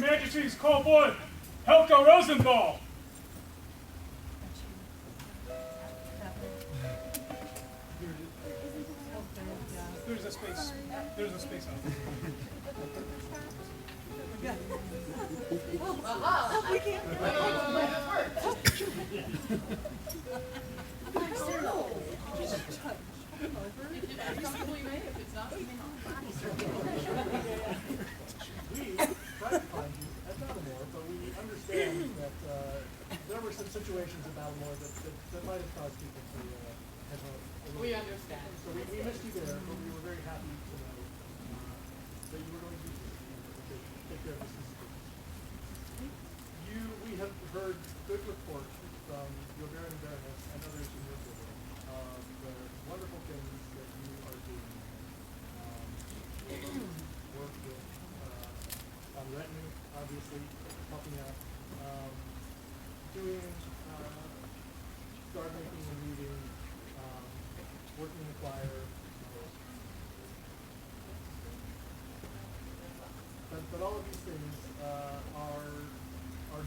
Majesty's call forth Helka Rosenthal. There's a space. There's a space out there. We can't. We tried to find you at Battlemore, but we understand that there were some situations at Battlemore that might have caused people to have a little. We understand. So we missed you there, but we were very happy to know that you were going to be here to take care of this institution. We have heard good reports from your Baron and Baroness and others in your building of the wonderful things that you are doing. Work with on retinue, obviously, helping out, doing garden making and reading, working in the choir. But all of these things are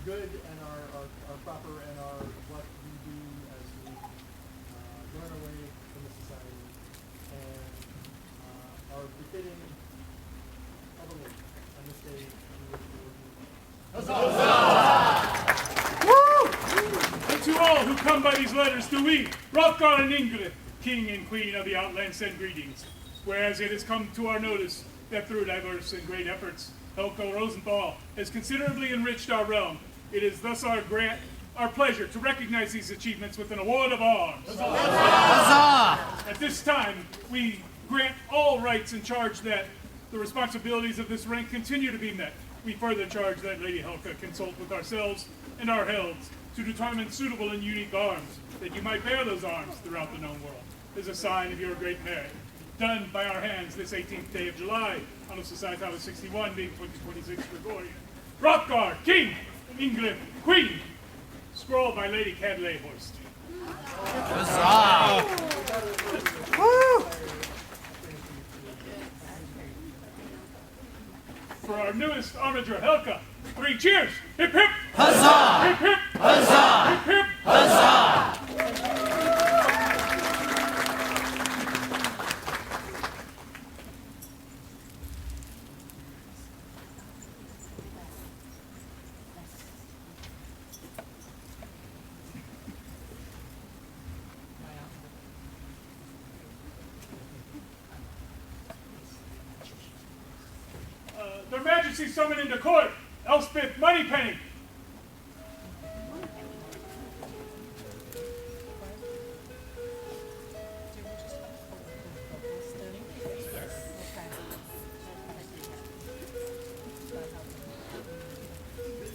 good and are proper and are what we do as we learn our way in the society and are befitting of a lady on this day in which we will Huzzah! And to all who come by these letters, do we, Hrothgar and Ingrid, King and Queen of the Outlands, send greetings. Whereas it has come to our notice that through diverse and great efforts, Helka Rosenthal has considerably enriched our realm. It is thus our pleasure to recognize these achievements with an award of arms. Huzzah! At this time, we grant all rights and charge that the responsibilities of this rank continue to be met. We further charge that Lady Helka consult with ourselves and our helds to determine suitable and unique arms, that you might bear those arms throughout the known world, as a sign of your great merit. Done by our hands this 18th day of July, on the Society Tower 61, being 2026 Gregorian. Hrothgar, King, Ingrid, Queen. Scroll by Lady Cadley Horst. Huzzah! For our newest armiger, Helka, 3 cheers! Hip hip! Huzzah! Hip hip! Huzzah! Hip hip! Huzzah! Their Majesty summoned into court, Elspeth Moneypenny.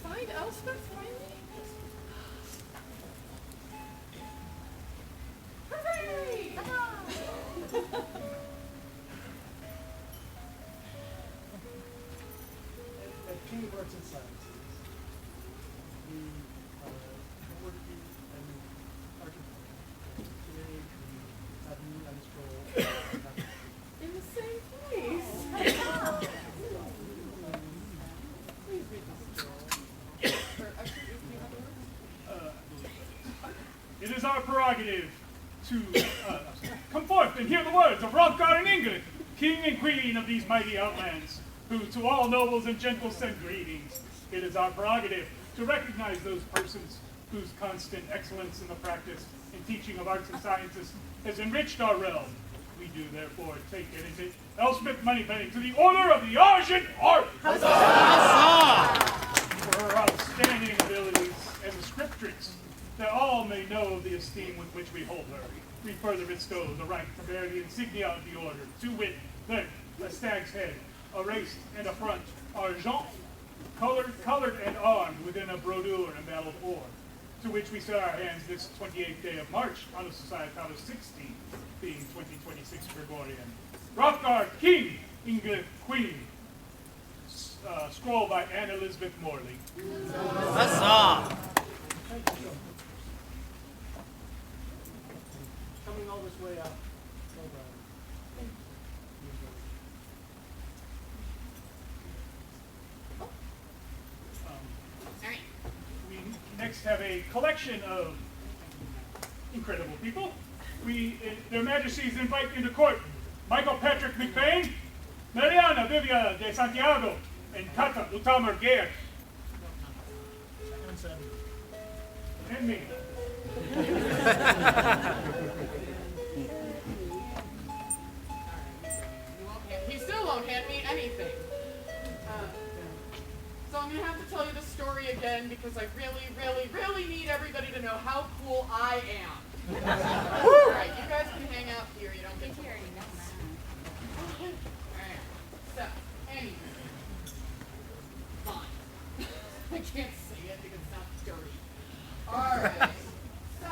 Find Elspeth finally? Hooray! At King of Arts and Sciences, we award you an architect. Today, we have you and scroll. In the same place. Please read the scroll. It is our prerogative to come forth and hear the words of Hrothgar and Ingrid, King and Queen of these mighty outlands, who to all nobles and gentles send greetings. It is our prerogative to recognize those persons whose constant excellence in the practice and teaching of arts and sciences has enriched our realm. We do therefore take and admit Elspeth Moneypenny to the Order of the Argent Art for her outstanding abilities as a scriptress, that all may know the esteem with which we hold her. We further bestow the right to bear the insignia of the order, to wit, that a stag's head, a race and a front, argent, colored and armed within a brodure embattled orb, to which we set our hands this 28th day of March on the Society Tower 16, being 2026 Gregorian. Hrothgar, King, Ingrid, Queen. Scroll by Anne Elizabeth Morley. Huzzah! Thank you so much. Coming all this way out. Well done. Thank you. You enjoyed it. next have a collection of incredible people. Their Majesties invite into court Michael Patrick McBain, Mariana Vivia de Santiago, and Kata Utamar Gair. And me. He still won't hand me anything. So I'm going to have to tell you the story again because I really, really, really need everybody to know how cool I am. All right, you guys can hang out here. You don't get to. All right. So, anyway. Fine. I can't say it because it sounds dirty. All right. So,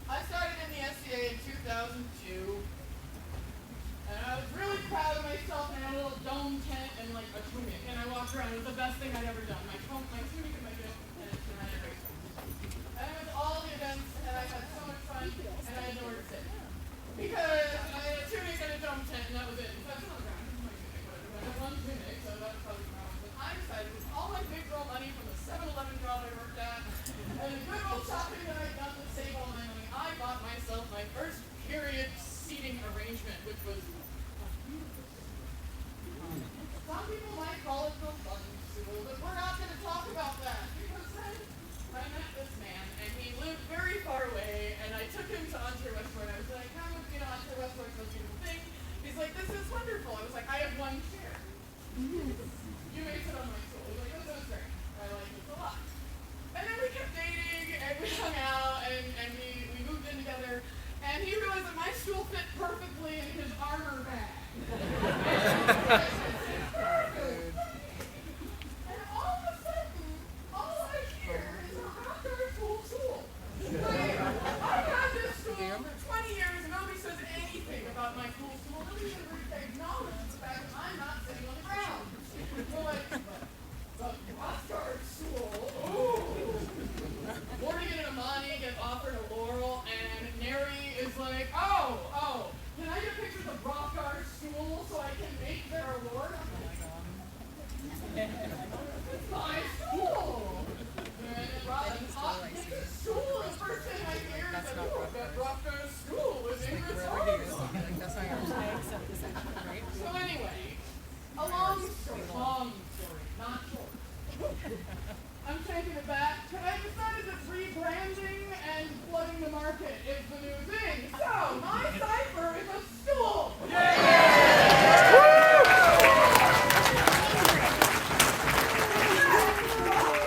I started in the SCA in 2002. And I was really proud of myself, and I had a little dome tent and like a tunic, and I walked around. It was the best thing I'd ever done. My tunic and my dome tent, and I had a great time. And I went to all the events, and I had so much fun, and I had nowhere to sit. Because I had a tunic and a dome tent, and that was it. So that's not ground, my tunic, whatever. I had one tunic, so that was probably ground. But I decided with all my big girl money from the 7-Eleven job I worked at, and the good old shopping that I'd done to save all my money, I bought myself my first period seating arrangement, which was some people might call it the fun stool, but we're not going to talk about that because then I met this man and he lived very far away and I took him to Ontario Westport. I was like, come with me to Ontario Westport, it's a beautiful thing. He's like, this is wonderful. I was like, I have one chair. You may sit on my stool. He's like, this is great. I like this a lot. And then we kept dating and we hung out and we moved in together and he realized that my stool fit perfectly in his armor bag. And all of a sudden, all I hear is a rocker full stool. Like, I've had this stool for 20 years and nobody says anything about my cool stool. Nobody even acknowledges the fact that I'm not sitting on the ground. So like, the rocker stool, ooh. Morgan and Amani get offered a laurel and Neri is like, oh, can I get pictures of rocker stool so I can make their award? I'm like, it's my stool. And Robin takes a stool, and the first thing I hear is that, that rocker stool was Ingrid's arms. So anyway, a long story, not short. I'm taking it back, and I decided that rebranding and flooding the market is the new thing. So, my cipher is a stool!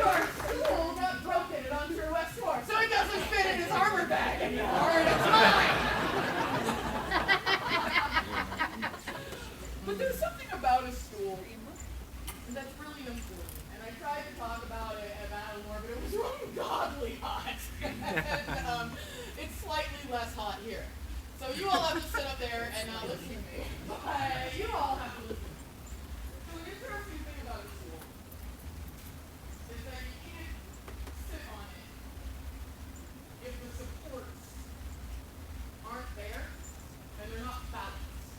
Our stool got broken at Ontario Westport, so it doesn't fit in his armor bag anymore, and it's mine! But there's something about a stool that's really important, and I tried to talk about it at Madeline, but it was ungodly hot. And it's slightly less hot here. So you all have to sit up there and not listen to me. But you all have to listen to me. So the interesting thing about a stool is that you can't sit on it if the supports aren't there and they're not balanced.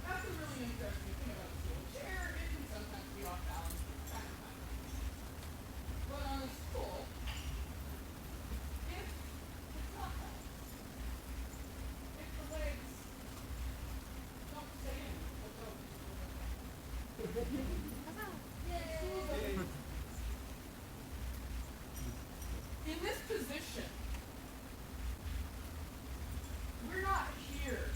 That's a really interesting thing about a stool. A chair, it can sometimes be off balance. But on a stool, if it's not balanced, if the legs don't stay in, in this position, we're not here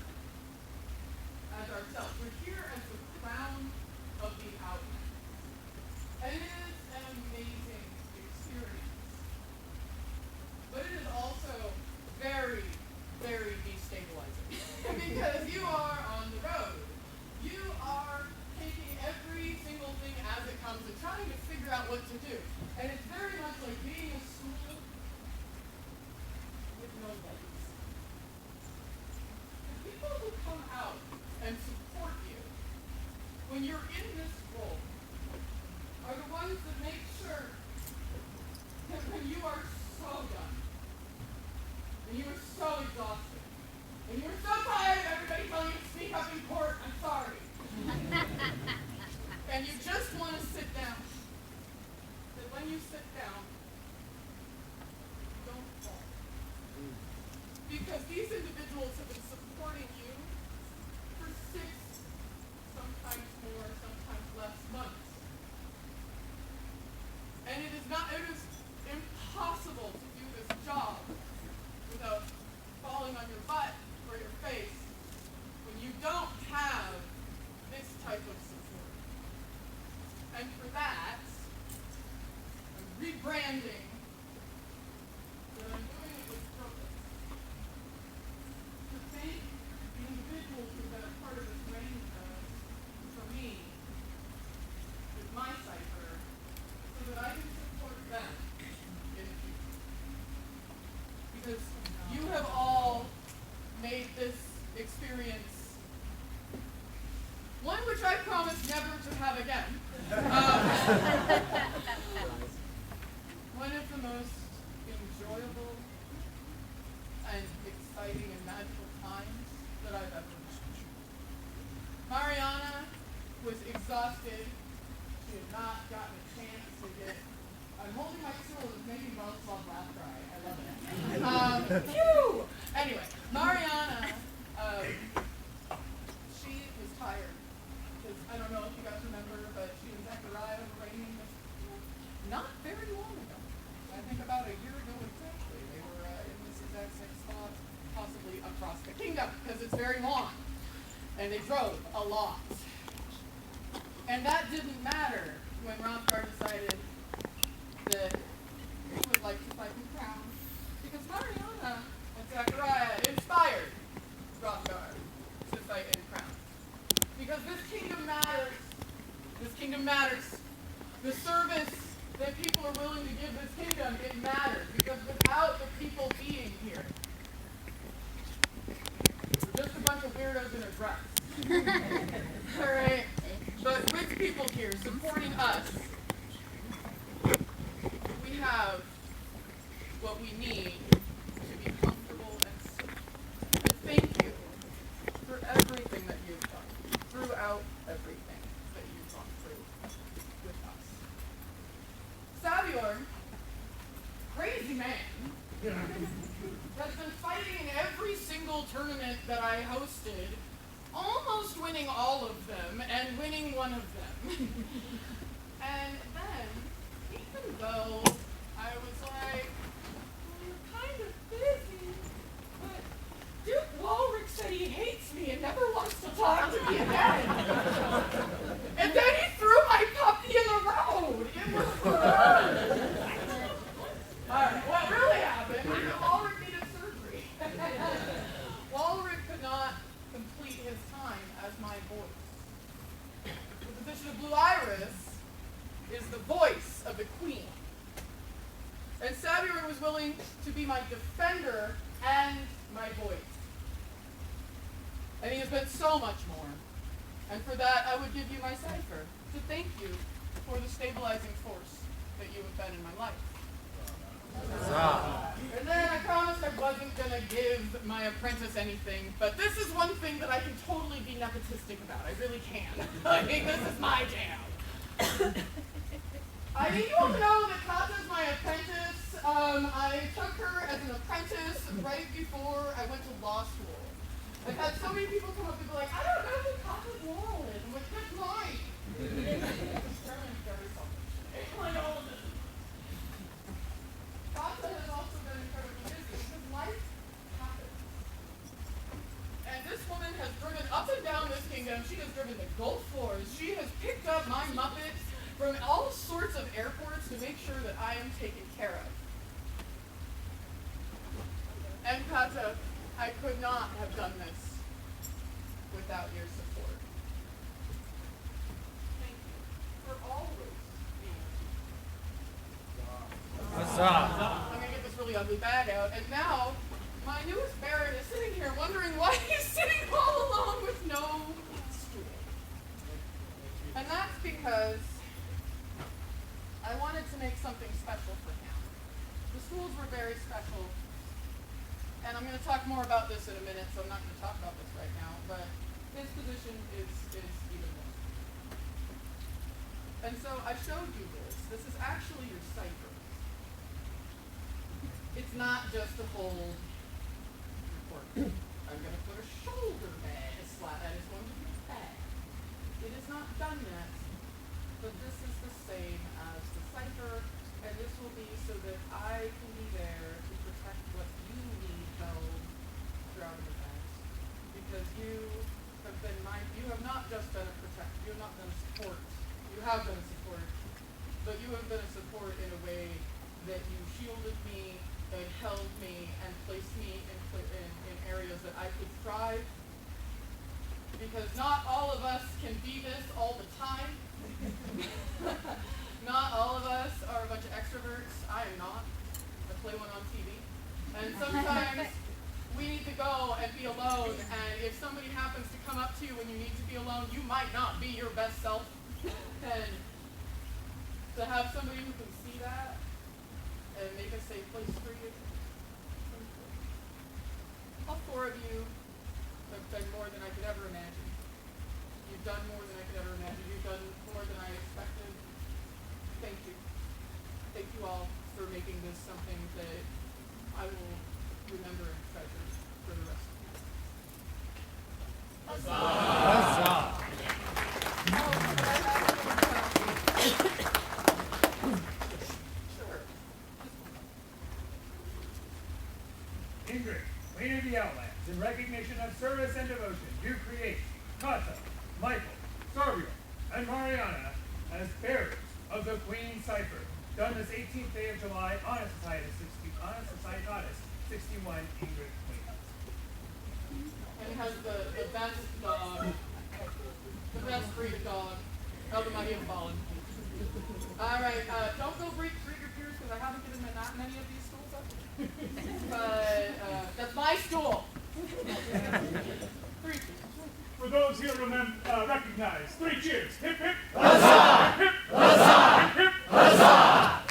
as ourselves. We're here as the crown of the Outlands. And it is an amazing experience. But it is also very, very destabilizing. Because you are on the road. You are taking every single thing as it comes and trying to figure out what to do. And it's very much like being a school with no legs. The people who come out and support you when you're in this role are the ones that make sure that when you are so done, and you are so exhausted, and you are so tired of everybody telling you to speak up in court, I'm sorry, and you just want to sit down, that when you sit down, because these individuals have been supporting you for 6, sometimes more, sometimes less months. And it is impossible to do this job without falling on your butt or your face when you don't have this type of support. And for that, I'm rebranding, but I'm doing it with purpose. To thank the individuals who've been a part of this reign for me with my cipher, so that I can support them in the future. Because you have all made this experience one which I promise never to have again. One of the most enjoyable and exciting and magical times that I've ever had. Mariana was exhausted. She had not gotten a chance to get. I'm holding my stool. It's making both love laugh cry. I love it. Phew! Anyway, Mariana, she was tired. Because I don't know if you guys remember, but she and Zechariah were reigning this not very long ago. I think about a year ago exactly. They were in this exact same spot, possibly across the kingdom, because it's very long. And they drove a lot. And that didn't matter when Rothgar decided that he would like to fight in Crown, because Mariana and Zechariah inspired Rothgar to fight in Crown. Because this kingdom matters. This kingdom matters. The service that people are willing to give this kingdom, it matters. Because without the people being here, we're just a bunch of weirdos in a dress. All right? But with people here supporting us, we have what we need to be comfortable and safe. And thank you for everything that you've done, throughout everything that you've gone through with us. Savior, crazy man, has been fighting in every single tournament that I hosted, almost winning all of them, and winning one of them. And then, even though I was like, well, you're kind of busy, but Duke Walrick said he hates me and never wants to talk to me again. And then he threw my puppy in the road. It was fun. Alright, what really happened is Walrick needed surgery. Walrick could not complete his time as my voice. The position of Blue Iris is the voice of the queen. And Savior was willing to be my defender and my voice. And he has been so much more. And for that, I would give you my cipher to thank you for the stabilizing force that you have been in my life. And then I promised I wasn't going to give my apprentice anything, but this is one thing that I can totally be nepotistic about. I really can. I mean, this is my jam. I mean, you all know that Kata's my apprentice. I took her as an apprentice right before I went to law school. I've had so many people come up and be like, I don't know who Kata's moral is. I'm like, that's mine. German's very selfish. I know all of this. Kata has also been incredibly busy because life happens. And this woman has driven up and down this kingdom. She has driven the Gulf floors. She has picked up my Muppets from all sorts of airports to make sure that I am taken care of. And Kata, I could not have done this without your support. Thank you for always being with me. What's up? I'm going to get this really ugly bag out. And now, my newest Baron is sitting here wondering why he's sitting all alone with no stool. And that's because I wanted to make something special for him. The stools were very special. And I'm going to talk more about this in a minute, so I'm not going to talk about this right now. But his position is even more. And so I showed you this. This is actually your cipher. It's not just to hold your I'm going to put a shoulder bag, and it's going to be a bag. It is not done yet, but this is the same as the cipher, and this will be so that I can be there to protect what you need held throughout an event. Because you have not just been a protector, you have not been a support. You have been a support, but you have been a support in a way that you shielded me and held me and placed me in areas that I could thrive. Because not all of us can be this all the time. Not all of us are a bunch of extroverts. I am not. I play one on TV. And sometimes we need to go and be alone, and if somebody happens to come up to you when you need to be alone, you might not be your best self. And to have somebody who can see that and make a safe place for you. All four of you have done more than I could ever imagine. You've done more than I could ever imagine. You've done more than I expected. Thank you. Thank you all for making this something that I will remember and treasure for the rest of my life. Huzzah! Sure. Ingrid, Queen of the Outlands, in recognition of service and devotion, do create Kata, Michael, Sario, and Mariana as bearers of the Queen Cipher, done this 18th day of July on a Societatis 61 Ingrid Queen. And has the best dog, the best breed of dog, of the mighty and fallen. All right, don't go breed your peers because I haven't given that many of these stools up. But that's my stool. 3 cheers. For those here recognize, 3 cheers. Hip hip. Huzzah! Hip hip. Huzzah! Hip hip. Huzzah!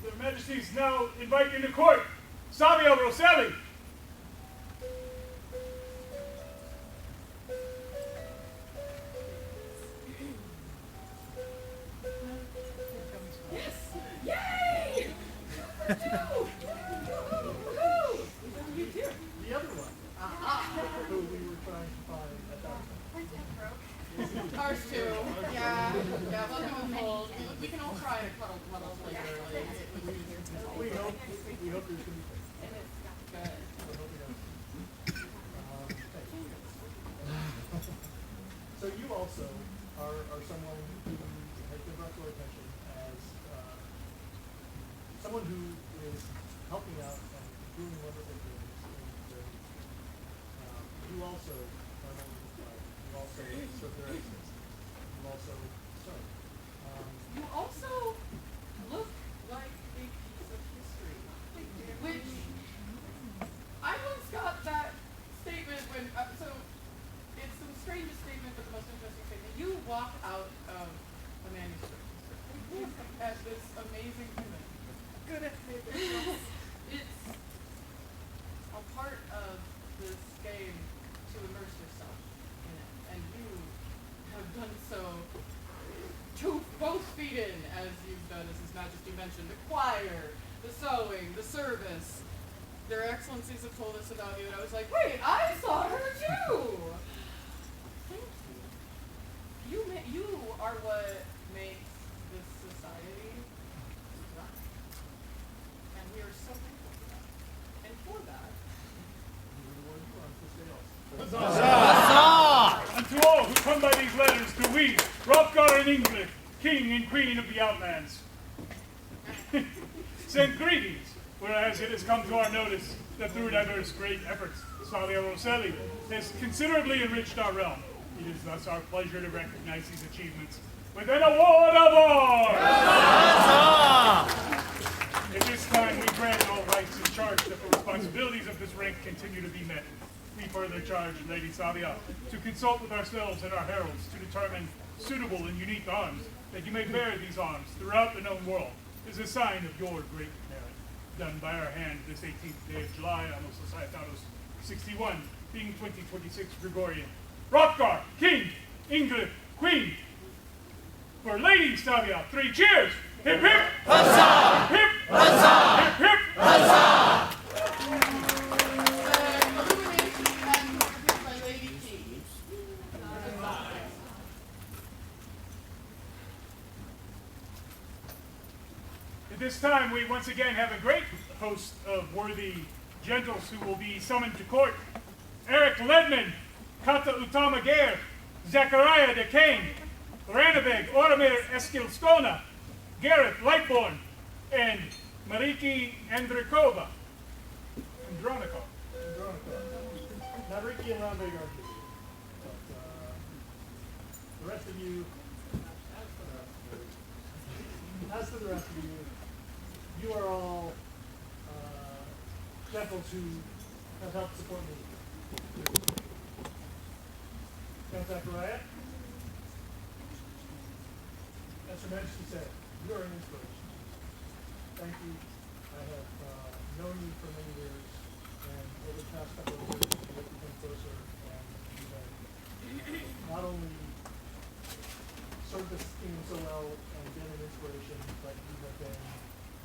Their Majesties now invite into court Savio Rosselli. Yes! Yay! Woo! Woo! You too. The other one, who we were trying to find at that time. Ours too. Yeah. Yeah, welcome with cold. We can all try to cuddle later. We hope there's going to be things. Good. I hope we don't. Thank you. So you also are someone who has been brought to our attention as someone who is helping out and doing wonderful things in their you also are known as you also serve their excellence. You also sew. You also look like a piece of history. Which I once got that statement when so it's the strangest statement but the most interesting statement. You walk out of a manuscript as this amazing human. Good at it. It's a part of this game to immerse yourself in it, and you have done so both feet in, as you've done, as His Majesty mentioned, the choir, the sewing, the service. Their Excellencies have told us about you, and I was like, wait, I saw her too! Thank you. You are what makes this society run. And we are so thankful for that. And for that, Huzzah! And to all who come by these letters to we, Hrothgar and Ingrid, King and Queen of the Outlands, send greetings, whereas it has come to our notice that through diverse great efforts, Savio Rosselli has considerably enriched our realm. It is thus our pleasure to recognize these achievements with an award of ours! Huzzah! At this time, we grant all rights and charge that the responsibilities of this rank continue to be met. We further charge Lady Savia to consult with ourselves and our heralds to determine suitable and unique arms that you may bear these arms throughout the known world as a sign of your great merit. done by our hand this 18th day of July, Annos Societatis 61, being 2026 Gregorian. Hrothgar, King, Ingrid, Queen. For Lady Stavia, 3 cheers! Hip hip! Huzzah! Hip hip! Huzzah! Hip hip! Huzzah! Illumination and produced by Lady T. At this time, we once again have a great host of worthy gentles who will be summoned to court. Eric Ledman, Kata Utama Ger, Zachariah de Kane, Ranabeg, Oromir Eskilskona, Gareth Lightborn, and Mariki Andrikova. Andronikov. Not Ricky and Ron Big are here, but the rest of you, as for the rest of you, you are all gentles who have helped support me. Count Zachariah, as Her Majesty said, you are an inspiration. Thank you. I have known you for many years, and over the past couple of years, we have become closer, and you have not only served this kingdom so well and been an inspiration, but you have been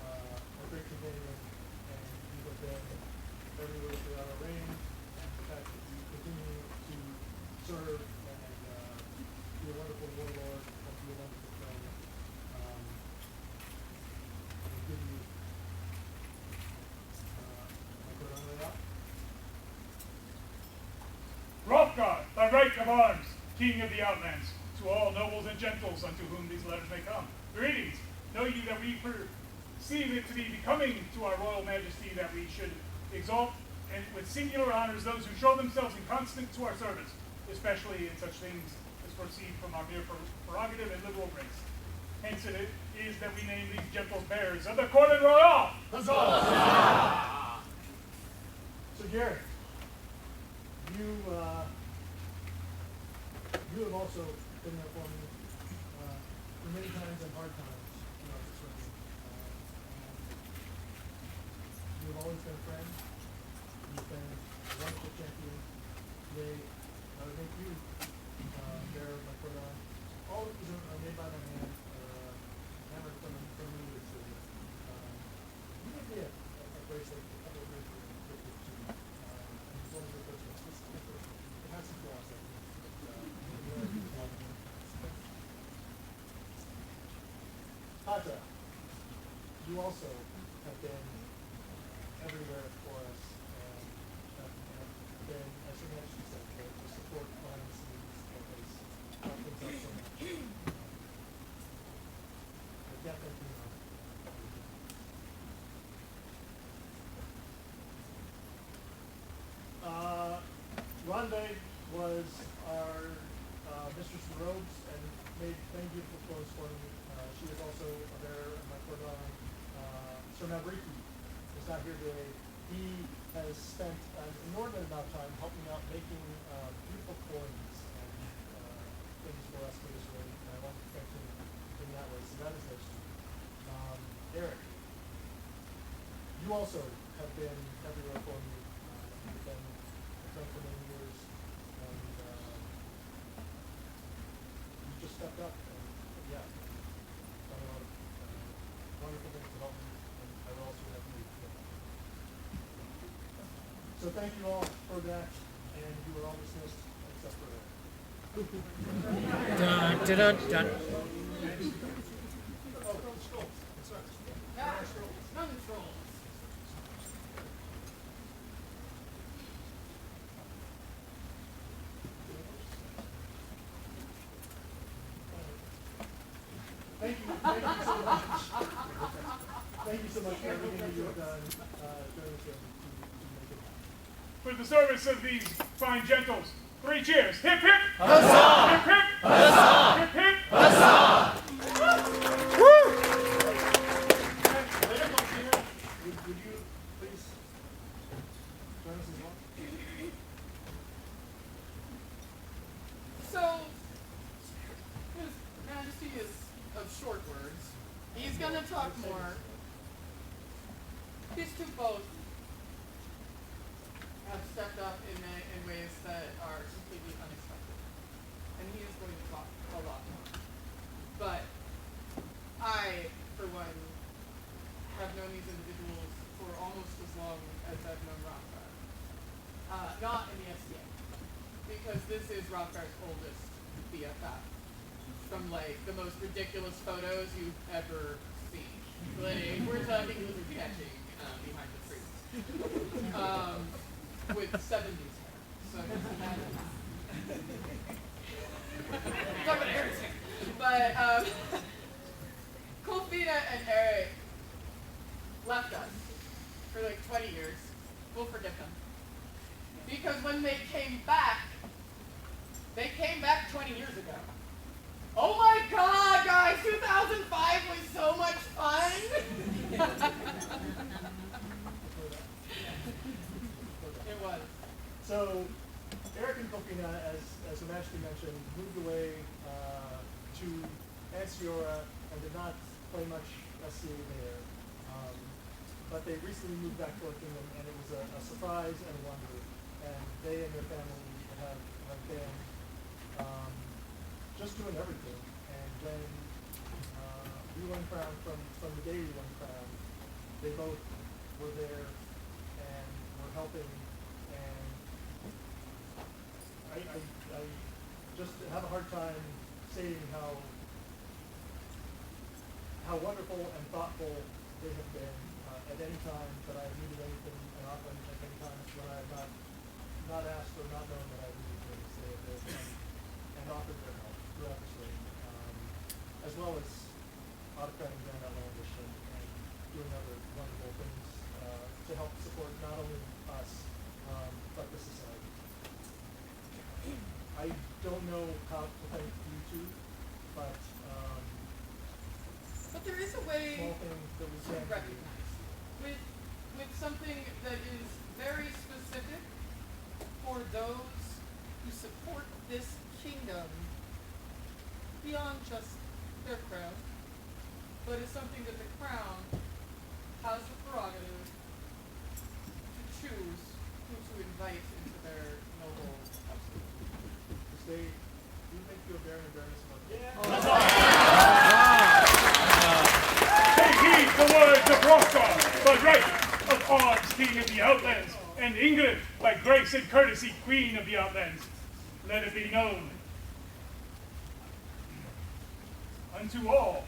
a great companion, and you have been everywhere throughout our reign, and the fact that you continue to serve and be a wonderful warlord and be a wonderful friend. I give you my Corona out. Hrothgar, by right of arms, King of the Outlands, to all nobles and gentles unto whom these letters may come. Greetings. Know you that we perceive it to be becoming to our royal majesty that we should exalt and with singular honors those who show themselves inconstant to our service, especially in such things as proceed from our mere prerogative and liberal grace. Hence it is that we name these gentles bearers of the Cordon Royal. Huzzah! So Garrett, you have also been there for me for many times and hard times throughout this reign. And you have always been a friend. You've been a wonderful champion. Today, I would make you bearer of my cordon. All of these are made by my hand. Hammered from me with scissors. You gave me a bracelet a couple of years ago with it too. And it's one of the first ones. This is the first one. It has some flaws in it. Tata, you also have been everywhere for us and have been, as Her Majesty said, the support behind the scenes that has helped things out so much. I can't thank you enough. Ronde was our mistress of the robes and made many beautiful clothes for me. She was also a bearer of my cordon. Sir Mavriki is not here today. He has spent an inordinate amount of time helping out making beautiful coins and things for us for this ring, and I want to thank him in that way. So that is those two. Eric, you also have been everywhere for me. You've been a friend for many years, and you just stepped up and yeah, done a lot of wonderful things to help me, and I will also help you. So thank you all for that, and you are all dismissed except for Eric. Dun, dun, dun, dun. Oh, the scrolls. Sorry. Yeah, none trolls. Thank you so much. Thank you so much for everything you have done during this game to make it happen. For the service of these fine gentles, 3 cheers. Hip hip! Huzzah! Hip hip! Huzzah! Hip hip! Huzzah! Later, Monsignor, would you please join us as well? So, His Majesty is of short words. He's gonna talk more. His two both have stepped up in ways that are completely unexpected. And he is going to talk a lot more. But I, for one, have known these individuals for almost as long as I've known Rothgar. Not in the SCA, because this is Rothgar's oldest BFF. From like the most ridiculous photos you've ever seen. Like, we're talking lizard catching behind the trees. With 70s hair. So just imagine. Talk about Eric's hair. But Colfina and Eric left us for like 20 years. We'll forget them. Because when they came back 20 years ago. Oh my god, guys, 2005 was so much fun! It was. So, Eric and Kopina, as Ashley mentioned, moved away to Anciora and did not play much SCA there. But they recently moved back to our kingdom, and it was a surprise and a wonder. And they and their family have been just doing everything. And when we won Crown, from the day we won Crown, they both were there and were helping. And I just have a hard time saying how wonderful and thoughtful they have been at any time that I've needed anything, and often at many times when I have not asked or not known that I needed things. They have been and offered their help throughout this reign, as well as autocrating Grand Outlandish and doing other wonderful things to help support not only us, but the society. I don't know how to thank you two, but there is a way small thing that we to can recognize with something that is very specific for those who support this kingdom beyond just their crown, but is something that the crown has the prerogative to choose who to invite into their noble household. They do make you a baron and baroness of Take heed the words of Rothgar, the right of arms, King of the Outlands, and England, by grace and courtesy, Queen of the Outlands. Let it be known unto all.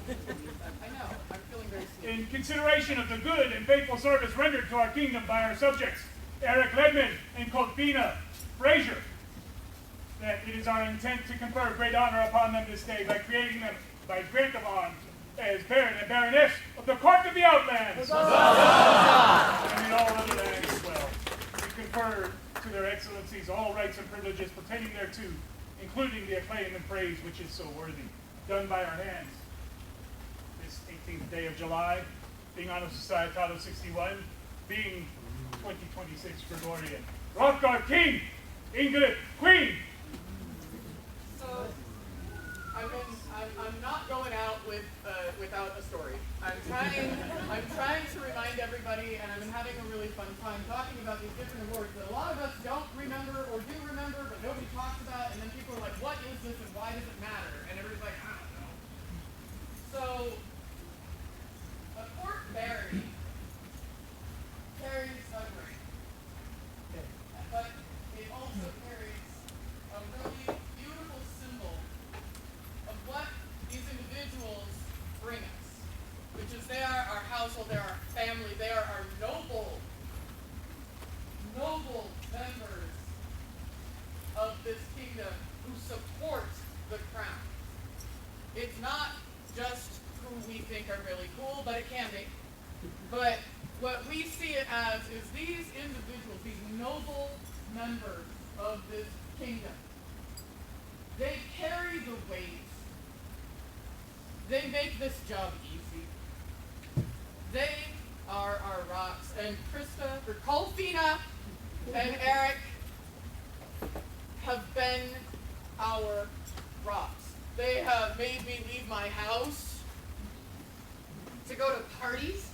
I know, I'm feeling very sleepy. In consideration of the good and faithful service rendered to our kingdom by our subjects, Eric Ledman and Colfina Fraser, that it is our intent to confer great honor upon them this day by creating them by grant of arms as Baron and Baroness of the Court of the Outlands. And in all other lands as well. We confer to their excellencies all rights and privileges pertaining thereto, including the acclaim and praise which is so worthy, done by our hands. This 18th day of July, being Anno Societatis 61, being 2026 Gregorian. Rothgar King, England Queen. So, I'm not going out without a story. I'm trying to remind everybody, and I've been having a really fun time talking about these different awards that a lot of us don't remember or do remember, but nobody talks about, and then people are like, what is this and why does it matter? And everybody's like, I don't know. So, a court barony carries a ring, but it also carries a really beautiful symbol of what these individuals bring us, which is they are our household, they are our family, they are our noble members of this kingdom who support the crown. It's not just who we think are really cool, but it can be. But what we see it as is these individuals, these noble members of this kingdom, they carry the weight. They make this job easy. They are our rocks. And Krista, or Colfina, and Eric have been our rocks. They have made me leave my house to go to parties.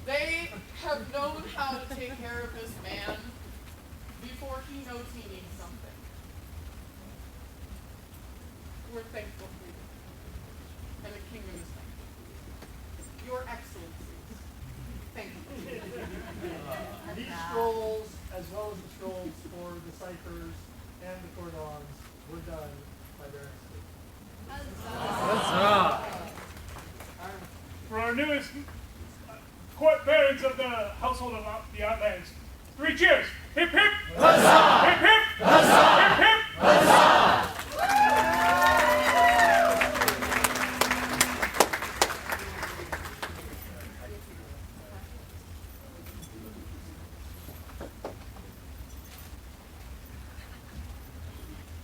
They have known how to take care of this man before he knows he needs something. We're thankful for you. And the kingdom is thankful. Your Excellencies, thank you. These scrolls, as well as the scrolls for the ciphers and the cordons, were done by Baron Huzzah! For our newest court barons of the household of the Outlands, 3 cheers! Hip hip! Huzzah!